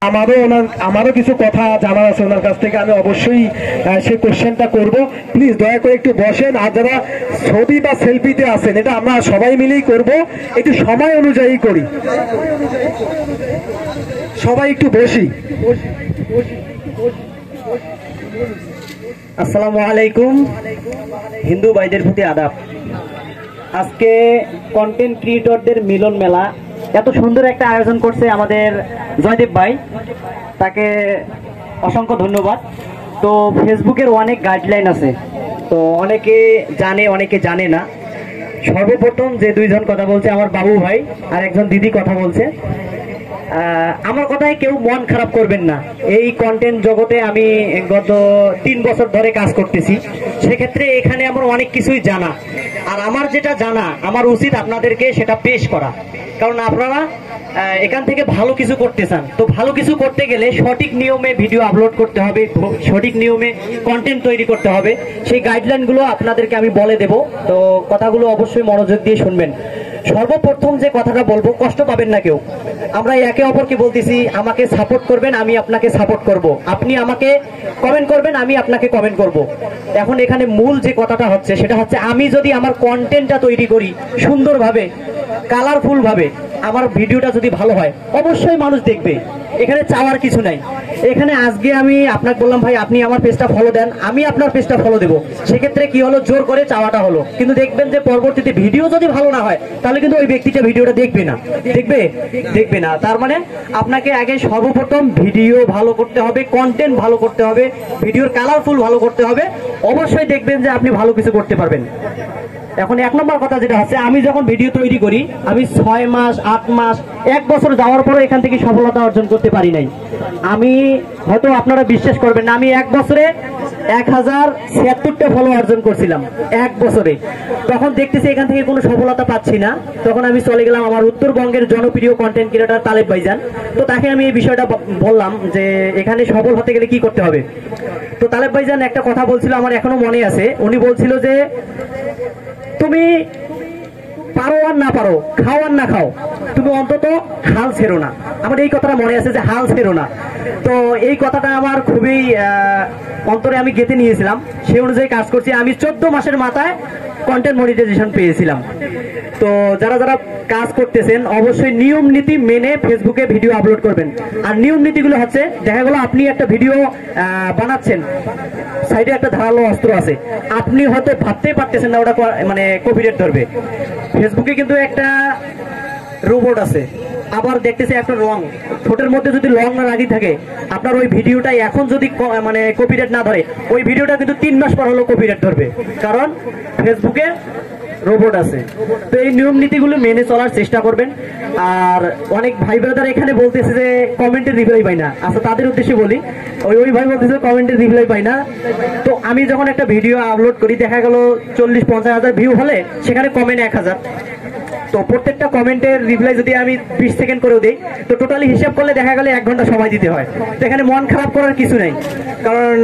আমারও কিছু কথা জানার আছে ওনার কাছ থেকে। আমি অবশ্যই সেই কোশ্চেনটা করব। প্লিজ দয়া করে একটু বসেন। আর যারা ছবি বা সেলফিতে আছেন, এটা আমরা সবাই মিলেই করব, একটু সময় অনুযায়ী করি। সবাই একটু বসি। আসসালামু আলাইকুম। হিন্দু ভাইদের প্রতি আদাব। আজকে কন্টেন্ট ক্রিয়েটরদের মিলন মেলা, এত সুন্দর একটা আয়োজন করছে আমাদের জয়দেব ভাই, তাকে অসংখ্য ধন্যবাদ। তো ফেসবুকের অনেক গাইডলাইন আছে, তো অনেকে জানে অনেকে জানে না। সর্বপ্রথম যে দুইজন কথা বলছে, আমার বাবু ভাই আর একজন দিদি কথা বলছে। আমার কথায় কেউ মন খারাপ করবেন না। এই কন্টেন্ট জগতে আমি গত 3 বছর ধরে কাজ করতেছি, সেক্ষেত্রে এখানে আমার অনেক কিছুই জানা। আর আমার যেটা জানা, আমার উচিত আপনাদেরকে সেটা পেশ করা। কারণ আপনারা এখান থেকে ভালো কিছু করতে চান, তো ভালো কিছু করতে গেলে সঠিক নিয়মে ভিডিও আপলোড করতে হবে, সঠিক নিয়মে কন্টেন্ট তৈরি করতে হবে। সেই গাইডলাইনগুলো আপনাদেরকে আমি বলে দেব, তো কথাগুলো অবশ্যই মনোযোগ দিয়ে শুনবেন। সর্বপ্রথম যে কথাটা বলবো, কষ্ট পাবেন না কেউ। আমরা একে অপরকে বলতেছি আমাকে সাপোর্ট করবেন, আমি আপনাকে সাপোর্ট করব। আপনি আমাকে কমেন্ট করবেন, আমি আপনাকে কমেন্ট করব। এখন এখানে মূল যে কথাটা হচ্ছে সেটা হচ্ছে, আমি যদি আমার কন্টেন্টটা তৈরি করি সুন্দরভাবে, কালারফুল ভাবে, আমার ভিডিওটা যদি ভালো হয়, অবশ্যই মানুষ দেখবে। এখানে চাওয়ার কিছু নাই। এখানে আজকে আমি আপনাকে বললাম ভাই আপনি আমার পেজটা ফলো দেন, আমি আপনার পেজটা ফলো দেবো। সেক্ষেত্রে কি হলো, জোর করে চাওয়াটা হলো। কিন্তু দেখবেন যে পরবর্তীতে ভিডিও যদি ভালো না হয়, তাহলে কিন্তু ওই ব্যক্তিটা ভিডিওটা দেখবে না। তার মানে আপনাকে আগে সর্বপ্রথম ভিডিও ভালো করতে হবে, কন্টেন্ট ভালো করতে হবে, ভিডিওর কালারফুল ভালো করতে হবে। অবশ্যই দেখবেন যে আপনি ভালো কিছু করতে পারবেন। এখন 1 নম্বর কথা যেটা হচ্ছে, আমি যখন ভিডিও তৈরি করি, আমি 6 মাস 8 মাস 1 বছর যাওয়ার পরে এখান থেকে সফলতা অর্জন করতে পারি নাই। আমি হয়তো আপনারা বিশ্বাস করবেন না, আমি 1 বছরে 1076টা ফলো অর্জন করছিলাম 1 বছরে। তখন দেখতেছি এখান থেকে কোনো সফলতা পাচ্ছি না, তখন আমি চলে গেলাম আমার উত্তরবঙ্গের জনপ্রিয় কন্টেন্ট ক্রিয়েটর তালেব ভাইজান। তো তাকে আমি এই বিষয়টা বললাম যে এখানে সফল হতে গেলে কি করতে হবে। তো তালেব ভাইজান একটা কথা বলছিল, আমার এখনো মনে আছে। উনি বলছিল যে তুমি পারো আর না পারো, খাও আর না খাও, তুমি অন্তত হাল ছেড়ো না। আমার এই কথাটা মনে আছে যে হাল ছেড়ো না। তো এই কথাটা আমার খুবই অন্তরে আমি গেঁথে নিয়েছিলাম, সেই অনুযায়ী কাজ করছি। আমি 14 মাসের মাথায় কন্টেন্ট মনিটাইজেশন পেয়েছিলাম। তো যারা যারা কাজ করতেছেন, অবশ্যই নিয়ম নীতি মেনে ফেসবুকে ভিডিও আপলোড করবেন। আর নিয়ম নীতিগুলো হচ্ছে, দেখা গেল আপনি একটা ভিডিও বানাচ্ছেন, সাইডে একটা ধারালো অস্ত্র আছে, আপনি হয়তো ভাবতেই পারতেছেন না ওটা মানে কপিরাইট ধরবে। ফেসবুকে কিন্তু একটা রোবট আছে, আবার দেখতেছে একটা রং, ঠোঁটের মধ্যে যদি রং না লাগিয়ে থাকে, আপনার ওই ভিডিওটা এখন যদি মানে কপিরাইট না ধরে, ওই ভিডিওটা কিন্তু 3 মাস পর হলো কপিরাইট ধরবে, কারণ ফেসবুকে রোবট আছে। তো এই নিয়ম নীতিগুলো মেনে চলার চেষ্টা করবেন। আর অনেক ভাই ব্রাদার এখানে বলতেছে যে কমেন্টের রিপ্লাই পাই না। আচ্ছা, তাদের উদ্দেশ্যে বলি, ওই ভাই বলতেছে কমেন্টের রিপ্লাই পাই না। তো আমি যখন একটা ভিডিও আপলোড করি, দেখা গেল 40-50 হাজার ভিউ হলে সেখানে কমেন্ট 1000। তো প্রত্যেকটা কমেন্টের রিপ্লাই যদি আমি 20 সেকেন্ড করেও দিই, তো টোটালি হিসাব করলে দেখা গেলে 1 ঘন্টা সময় দিতে হয়। তো এখানে মন খারাপ করার কিছু নেই, কারণ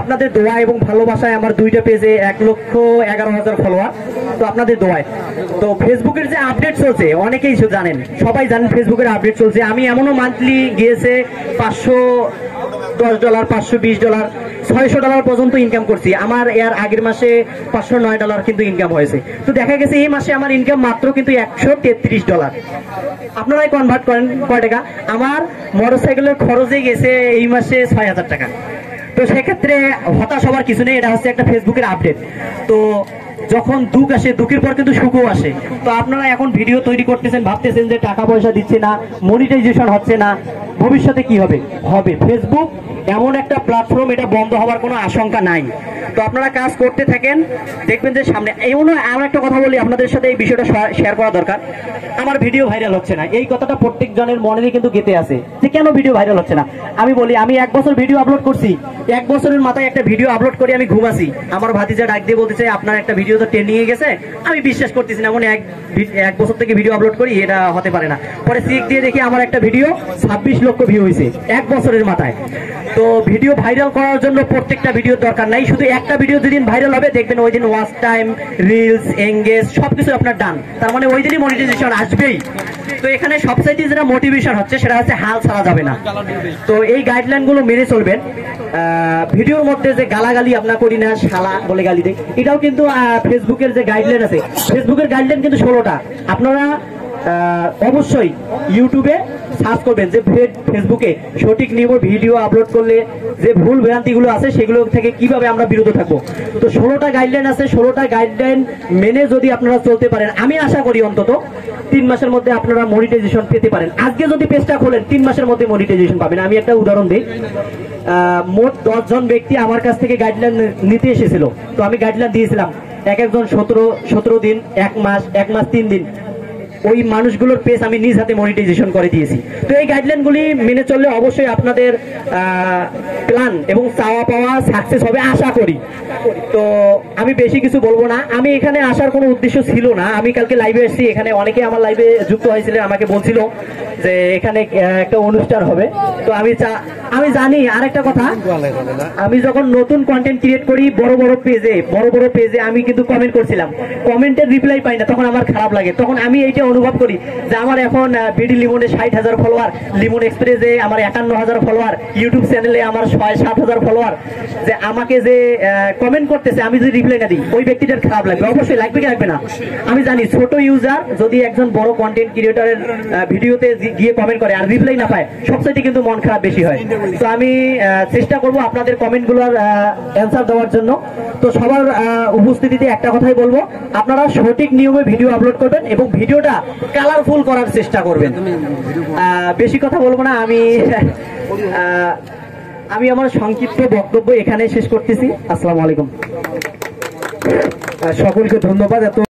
আপনাদের দোয়া এবং ভালোবাসায় আমার 2টা পেজে 1,11,000 ফলোয়ার। তো আপনাদের দোয়ায়। তো ফেসবুকের যে আপডেট চলছে, অনেকেই জানেন, সবাই জানেন ফেসবুকের আপডেট চলছে। আমি এমনও মান্থলি গিয়েছে $510, $520, $600 পর্যন্ত ইনকাম করছি। আমার এর আগের মাসে $509 কিন্তু ইনকাম হয়েছে। তো দেখা গেছে এই মাসে আমার ইনকাম মাত্র কিন্তু $133। আপনারাই কনভার্ট করেন কয় টাকা। আমার মোটরসাইকেলের খরচে গেছে এই মাসে 6000 টাকা। তো সেক্ষেত্রে হতাশ হওয়ার কিছু নেই, এটা হচ্ছে একটা ফেসবুকের আপডেট। তো যখন দুঃখ আসে, দুঃখের পর কিন্তু সুখও আসে। তো আপনারা এখন ভিডিও তৈরি করতেছেন, ভাবতেছেন যে টাকা পয়সা দিচ্ছে না, মনিটাইজেশন হচ্ছে না, ভবিষ্যতে কি হবে। ফেসবুক এমন একটা প্ল্যাটফর্ম, এটা বন্ধ হওয়ার কোনো আশঙ্কা নাই। তো আপনারা কাজ করতে থাকেন, দেখবেন যে সামনে। এমন একটা কথা বলি, আপনাদের সাথে এই বিষয়টা শেয়ার করা দরকার। আমার ভিডিও ভাইরাল হচ্ছে না, এই কথাটা প্রত্যেকজনের মনেরই কিন্তু গেঁথে আছে যে কেন ভিডিও ভাইরাল হচ্ছে না। আমি বলি, আমি 1 বছর ভিডিও আপলোড করছি, 1 বছরের মাথায় একটা ভিডিও আপলোড করে আমি ঘুমাছি। আমার ভাতিজা ডাক দিয়ে বলতেছে আপনার একটা ভিডিও ভিডিও তো ট্রেন্ডিং এ গেছে, আমি বিশ্বাস করতেছি না, মনে এক বছর থেকে ভিডিও আপলোড করি, এটা হতে পারে না। পরে চেক দিয়ে দেখি আমার একটা ভিডিও 26 লক্ষ ভিউ হয়েছে এক বছরের মাথায়। তো ভিডিও ভাইরাল করার জন্য প্রত্যেকটা ভিডিও দরকার নাই, শুধু একটা ভিডিও যেদিন ভাইরাল হবে দেখবেন ওই দিন ওয়াচ টাইম, রিলস, এঙ্গেজ সবকিছু আপনার ডান, তার মানে ওই দিনই মনিটাইজেশন আসবেই। তো এখানে সবচাইতে যেটা মোটিভেশন হচ্ছে সেটা হচ্ছে হাল ছাড়া যাবে না। তো এই গাইডলাইন গুলো মেনে চলবেন। ভিডিওর মধ্যে যে গালাগালি আপনার করি না, শালা বলে গালি দেয়, এটাও কিন্তু ফেসবুকের যে গাইডলাইন আছে, ফেসবুকের গাইডলাইন কিন্তু 16টা। আপনারা অবশ্যই ইউটিউবে সার্চ করবেন যে ফেসবুকে সঠিক নিয়ম ভিডিও আপলোড করলে যে ভুল ভ্রান্তিগুলো আছে সেগুলো থেকে কিভাবে আমরা বিরত থাকবো। তো 16টা গাইডলাইন আছে, 16টা গাইডলাইন মেনে যদি আপনারা চলতে পারেন, আমি আশা করি অন্তত 3 মাসের মধ্যে আপনারা মনিটাইজেশন পেতে পারেন। আজকে যদি পেজটা খোলেন 3 মাসের মধ্যে মনিটাইজেশন পাবেন। আমি একটা উদাহরণ দিই, মোট 10 জন ব্যক্তি আমার কাছ থেকে গাইডলাইন নিতে এসেছিল। তো আমি গাইডলাইন দিয়েছিলাম, একজন 17 দিন, 1 মাস, 1 মাস 3 দিন, ওই মানুষগুলোর পেজ আমি নিজ হাতে মনিটাইজেশন করে দিয়েছি। তো এই গাইডলাইনগুলি মেনে চললে অবশ্যই আপনাদের প্ল্যান এবং চাওয়া পাওয়া সাকসেস হবে আশা করি। তো আমি বেশি কিছু বলবো না, আমি এখানে আসার কোনো উদ্দেশ্য ছিল না। আমি কালকে লাইভে এসেছি, এখানে অনেকে আমার লাইভে যুক্ত হয়েছিল, আমাকে বলছিল যে এখানে একটা অনুষ্ঠান হবে। তো আমি জানি আরেকটা কথা, আমি যখন নতুন কন্টেন্ট ক্রিয়েট করি বড় বড় পেজে আমি কিন্তু কমেন্ট করছিলাম, কমেন্টের রিপ্লাই পাই না, তখন আমার খারাপ লাগে। তখন আমি এইটা অনুভব করি যে আমার এখন বিডি লিমনে 60,000 ফলোয়ার, লিমন এক্সপ্রেসে আমার 51,000 ফলোয়ার, ইউটিউব চ্যানেলে আমার 6-7,000 ফলোয়ার, যে আমাকে যে কমেন্ট করতেছে আমি যদি রিপ্লাই না দিই ওই ব্যক্তিটার খারাপ লাগবে, অবশ্যই লাগবে কি লাগবে না। আমি জানি ছোট ইউজার যদি একজন বড় কন্টেন্ট ক্রিয়েটরের ভিডিওতে গিয়ে কমেন্ট করে আর রিপ্লাই না পায়, সবচাইতে কিন্তু মন খারাপ বেশি হয়। তো আমি চেষ্টা করব আপনাদের কমেন্টগুলোর অ্যান্সার দেওয়ার জন্য। তো সবার উপস্থিতিতে একটা কথাই বলবো, আপনারা সঠিক নিয়মে ভিডিও আপলোড করবেন এবং ভিডিওটা কালারফুল করার চেষ্টা করবেন। বেশি কথা বলবো না, আমি আমার সংক্ষিপ্ত বক্তব্য এখানে শেষ করতেছি। আসসালামু আলাইকুম। সকলকে ধন্যবাদ। এত